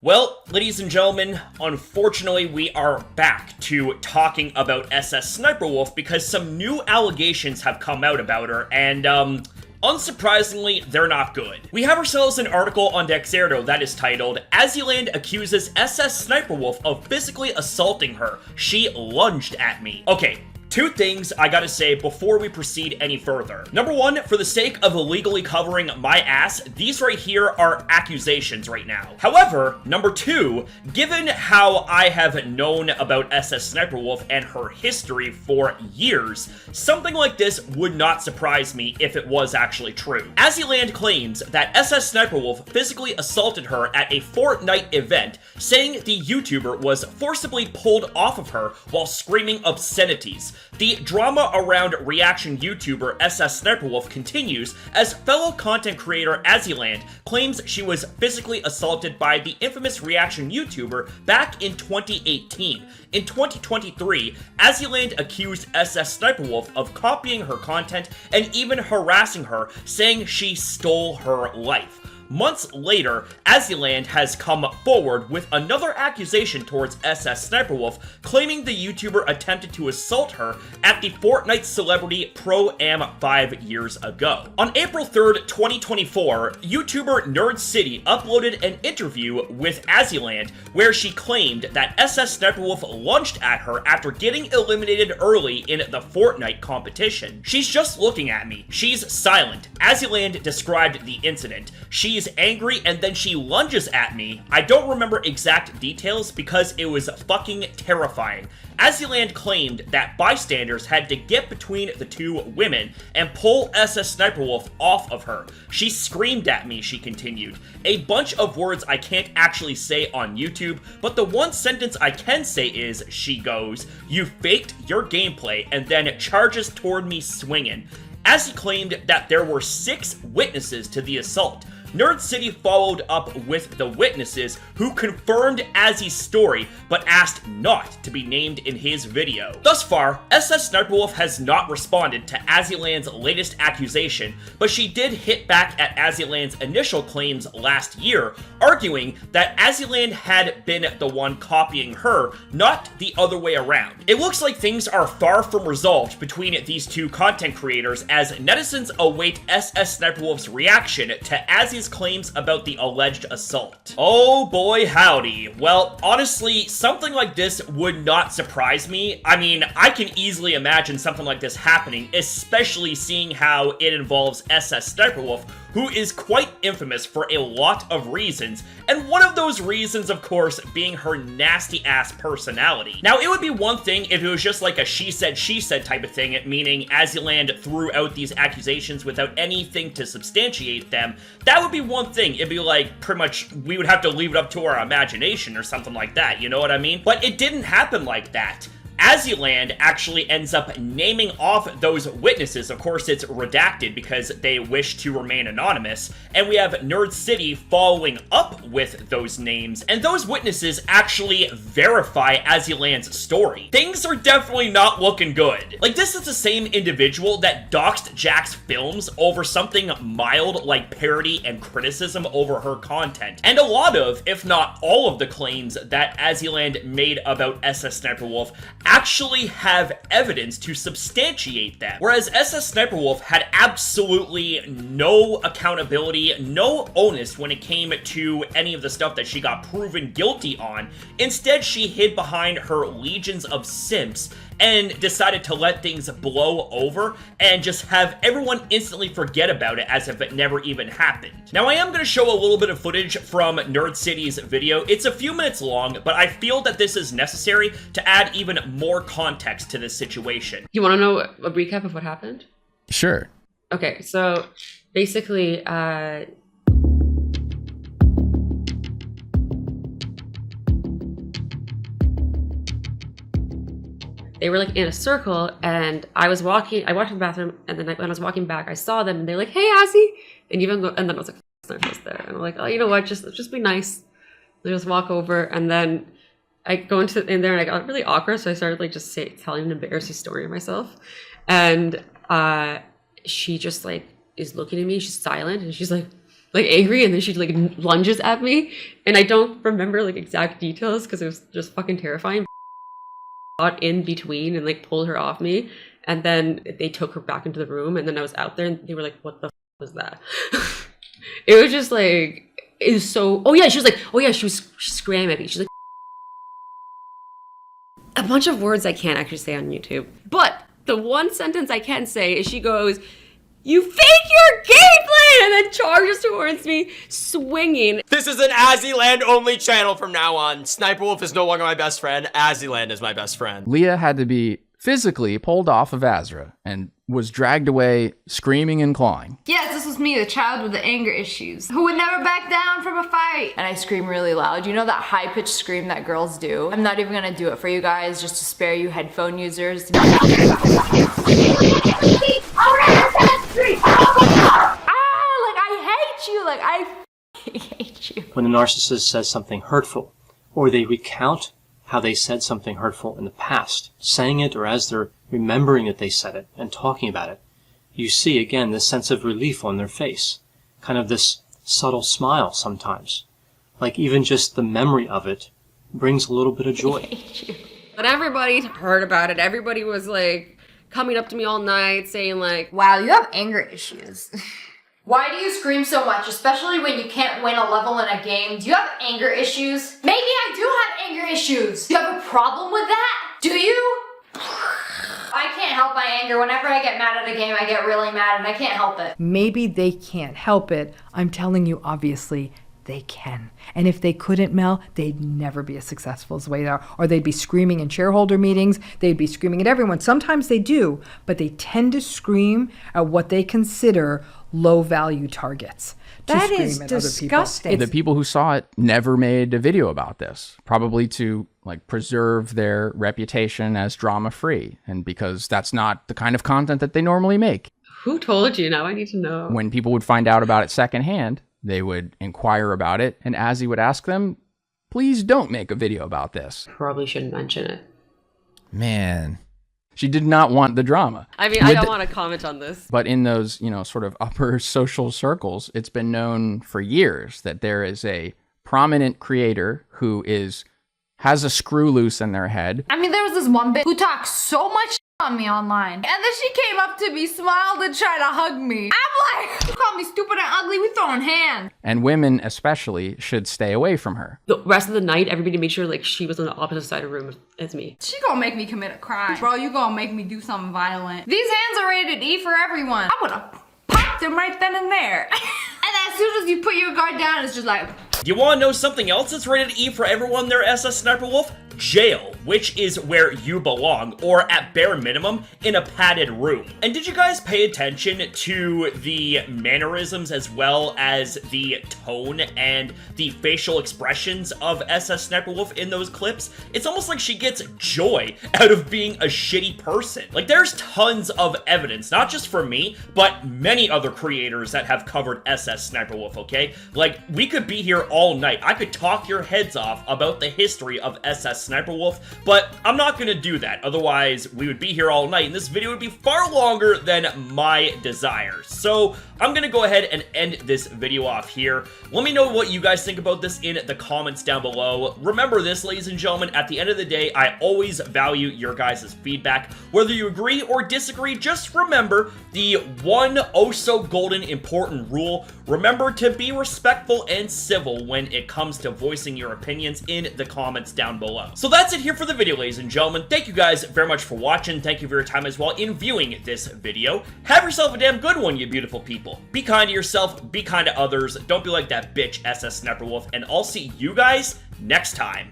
Well, ladies and gentlemen, unfortunately we are back to talking about SSSniperWolf because some new allegations have come out about her, and unsurprisingly, they're not good. We have ourselves an article on Dexerto that is titled, Azzyland accuses SSSniperWolf of physically assaulting her. She lunged at me. Okay. Two things I gotta say before we proceed any further. Number one, for the sake of illegally covering my ass, these right here are accusations right now. However, number two, given how I have known about SSSniperWolf and her history for years, something like this would not surprise me if it was actually true. Azzyland claims that SSSniperWolf physically assaulted her at a Fortnite event, saying the YouTuber was forcibly pulled off of her while screaming obscenities. The drama around reaction YouTuber SSSniperWolf continues as fellow content creator Azzyland claims she was physically assaulted by the infamous reaction YouTuber back in 2018. In 2023, Azzyland accused SSSniperWolf of copying her content and even harassing her, saying she stole her life. Months later, Azzyland has come forward with another accusation towards SSSniperWolf, claiming the YouTuber attempted to assault her at the Fortnite Celebrity Pro-Am 5 years ago. On April 3rd, 2024, YouTuber Nerd City uploaded an interview with Azzyland where she claimed that SSSniperWolf lunged at her after getting eliminated early in the Fortnite competition. "She's just looking at me. She's silent," Azzyland described the incident. "She's angry and then she lunges at me. I don't remember exact details because it was fucking terrifying." Azzyland claimed that bystanders had to get between the two women and pull SSSniperWolf off of her. "She screamed at me," she continued. "A bunch of words I can't actually say on YouTube, but the one sentence I can say is," she goes, "you faked your gameplay," and then charges toward me swinging. Azzy claimed that there were 6 witnesses to the assault. Nerd City followed up with the witnesses who confirmed Azzy's story but asked not to be named in his video. Thus far, SSSniperWolf has not responded to Azzyland's latest accusation, but she did hit back at Azzyland's initial claims last year, arguing that Azzyland had been the one copying her, not the other way around. It looks like things are far from resolved between these two content creators as netizens await SSSniperWolf's reaction to Azzy's claims about the alleged assault. Oh boy howdy. Well, honestly, something like this would not surprise me. I mean, I can easily imagine something like this happening, especially seeing how it involves SSSniperWolf, who is quite infamous for a lot of reasons, and one of those reasons, of course, being her nasty-ass personality. Now, it would be one thing if it was just like a she said type of thing, meaning Azzyland threw out these accusations without anything to substantiate them. That would be one thing. It'd be like, pretty much, we would have to leave it up to our imagination or something like that, you know what I mean? But it didn't happen like that. Azzyland actually ends up naming off those witnesses. Of course, it's redacted because they wish to remain anonymous. And we have Nerd City following up with those names. And those witnesses actually verify Azzyland's story. Things are definitely not looking good. Like, this is the same individual that doxed Jack's films over something mild like parody and criticism over her content. And a lot of, if not all of the claims that Azzyland made about SSSniperWolf actually have evidence to substantiate them. Whereas SSSniperWolf had absolutely no accountability, no onus when it came to any of the stuff that she got proven guilty on. Instead, she hid behind her legions of simps and decided to let things blow over and just have everyone instantly forget about it as if it never even happened. Now, I am going to show a little bit of footage from Nerd City's video. It's a few minutes long, but I feel that this is necessary to add even more context to this situation. You want to know a recap of what happened? Sure. Okay, so basically, they were like in a circle, and I walked to the bathroom, and then when I was walking back, I saw them, and they're like, "Hey, Azzy," and then I was like, "Snarf was there," and I'm like, "Oh, you know what? Just be nice." They just walk over, and then I go in there, and I got really awkward, so I started like just telling an embarrassing story of myself, and she just like is looking at me. She's silent, and she's like, like angry, and then she like lunges at me, and I don't remember like exact details because it was just fucking terrifying. Got in between and like pulled her off me, and then they took her back into the room, and then I was out there and they were like, what the was that? It was just like, it was so, oh yeah, she was screaming at me. She's like, a bunch of words I can't actually say on YouTube, but the one sentence I can say is she goes, "You fake your gameplay!" and then charges towards me, swinging. This is an Azzyland only channel from now on. SSSniperWolf is no longer my best friend. Azzyland is my best friend. Leah had to be physically pulled off of Azra and was dragged away screaming and clawing. Yes, this was me, the child with the anger issues, who would never back down from a fight. And I scream really loud. You know that high-pitched scream that girls do? I'm not even gonna do it for you guys, just to spare you headphone users. I hate you. When the narcissist says something hurtful, or they recount how they said something hurtful in the past, saying it or as they're remembering that they said it and talking about it, you see again this sense of relief on their face, kind of this subtle smile sometimes. Like even just the memory of it brings a little bit of joy. I hate you. But everybody heard about it. Everybody was like coming up to me all night saying like, Wow, you have anger issues. Why do you scream so much, especially when you can't win a level in a game? Do you have anger issues? Maybe I do have anger issues. Do you have a problem with that? Do you? I can't help my anger. Whenever I get mad at a game, I get really mad and I can't help it. Maybe they can't help it. I'm telling you, obviously, they can. And if they couldn't, Mel, they'd never be as successful as they are. Or they'd be screaming in shareholder meetings. They'd be screaming at everyone. Sometimes they do, but they tend to scream at what they consider low-value targets. That is disgusting. The people who saw it never made a video about this, probably to like preserve their reputation as drama-free, and because that's not the kind of content that they normally make. who told you? Now I need to know. When people would find out about it secondhand, they would inquire about it, and Azzy would ask them, please don't make a video about this. Probably shouldn't mention it. Man. She did not want the drama. I mean, I don't want to comment on this. But in those, you know, sort of upper social circles, it's been known for years that there is a prominent creator who has a screw loose in their head. I mean, there was this one bitch who talked so much on me online. And then she came up to me, smiled, and tried to hug me. I'm like, you call me stupid and ugly, we throwing hands. And women especially should stay away from her. The rest of the night, everybody made sure like she was on the opposite side of the room as me. She gonna make me commit a crime. Bro, you gonna make me do something violent. These hands are rated E for everyone. I would've popped them right then and there. And as soon as you put your guard down, it's just like... Do you want to know something else that's rated E for everyone there, SSSniperWolf? Jail, which is where you belong, or at bare minimum, in a padded room. And did you guys pay attention to the mannerisms as well as the tone and the facial expressions of SSSniperWolf in those clips? It's almost like she gets joy out of being a shitty person. Like, there's tons of evidence, not just for me, but many other creators that have covered SSSniperWolf, okay? Like, we could be here all night. I could talk your heads off about the history of SSSniperWolf, but I'm not gonna do that. Otherwise, we would be here all night, and this video would be far longer than my desires. So, I'm gonna go ahead and end this video off here. Let me know what you guys think about this in the comments down below. Remember this, ladies and gentlemen, at the end of the day, I always value your guys' feedback. Whether you agree or disagree, just remember the one oh-so-golden important rule. Remember to be respectful and civil when it comes to voicing your opinions in the comments down below. So that's it here for the video, ladies and gentlemen. Thank you guys very much for watching. Thank you for your time as well in viewing this video. Have yourself a damn good one, you beautiful people. Be kind to yourself, be kind to others. Don't be like that bitch SSSniperWolf, and I'll see you guys next time.